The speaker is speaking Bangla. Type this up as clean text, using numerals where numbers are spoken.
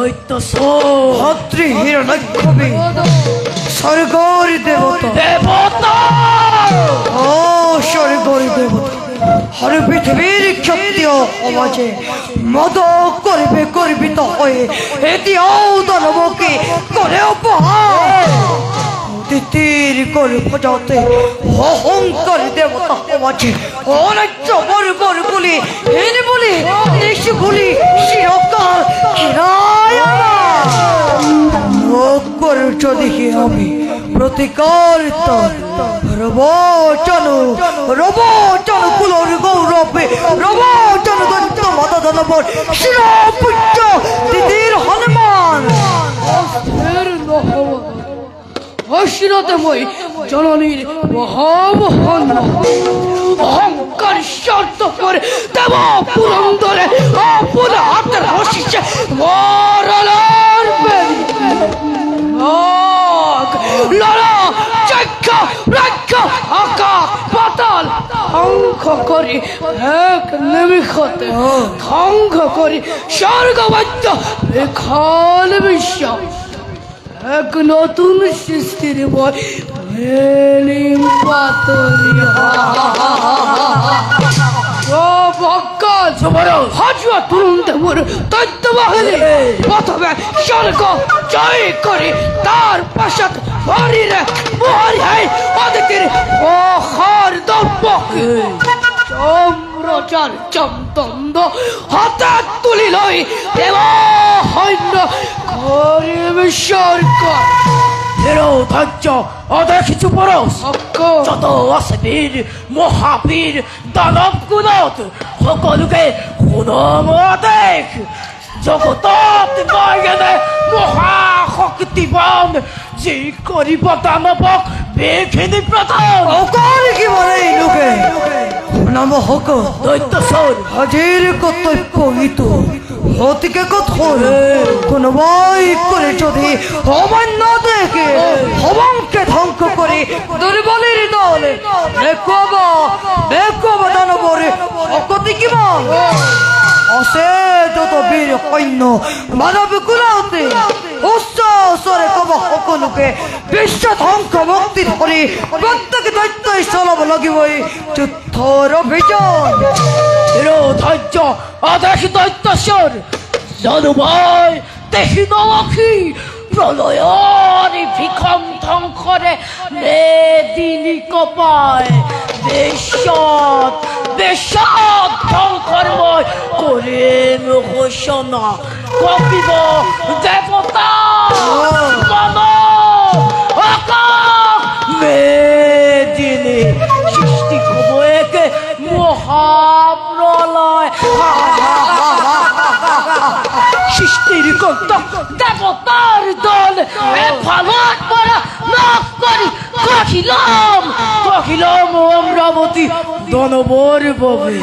দৈত্য ভদ্রী হিরণ্যকবি স্বর্গর দেবতা দেবতা ও স্বর্গর দেবতা হর পৃথিবীর ক্ষত্রিয় সমাজে মদ করবিত হয়ে এটিও দানবকে করে উপহার তিতির করে খোঁজাতে অহংকার দেবতা সমাজে অনেক বর বলি হেন বলি দেশ বলি শিরকাল কিরায় করছ দেখি আমি প্রতিকার রবচন কুলর গৌরবে রবচন দন্ত মাতা ধনবর শিরপুত্র দিদির হনুমান অশিরতময় জননীর মহামহান অহংকার শর্ত করে দেব পুরন্দরে আপন হাতের হসিছে মরলার লড়া চক্ষা রক্ষা আকা পাতাল ধ্বংস করি এক নিমিষতে ধ্বংস করি স্বর্গবাদ্য বিখাল বিশ্ব এক নতুন সৃষ্টির বই প্রথমে স্বর্গ জয় করে তার পাশাত হরিরে মোহরি হয় অদিতির অহার দম্পকে চম্রচার চমতন্দ হঠাৎ তুলি লই দেব হন্য করিবে স্বর্গ ধৈর্য অদেখিছু পরশ যত আছে বীর মহাবীর দানব গুণত সকলোকে দেখ জগতত নয়নে মহাশক্তিবান যি কৰিব দানৱক বেখিনি প্ৰধান অকাল কি বলে এই লোকে নাম হক দৈত্যসুর হাজির কর্তব্য হিত হতিকে কঠোর কোন বই করে যদি হবান না দেখে হবংকে ধ্বংস করে দুর্বলের দল বেকব দানবরে অকতি কিমান অসে যত বীর সৈন্য মানব কুলাতে উচ্চ স্বরে কব সকলোকে বিশ্ব ধ্বংস মুক্তি ধৰি প্ৰত্যেক দৈত্যই চলাব লাগিবই যুদ্ধৰ অভিযান ধৈর্য অদেখি দৈত্যস্বর জনুভয় দেখি নলখি প্রলয়নি ভিক্ষম ধ্বংসরে মেদিনী কপায় বেশত ধ্বংসরময় করেন ঘোষণা কপিব দেবতা মেদিনী সৃষ্টি হব একে মহাপ্রলয় সৃষ্টির কন্ত দেবতার দল ফালাত পরা নাক করি কহিলাম অমরাবতী দনবর ববে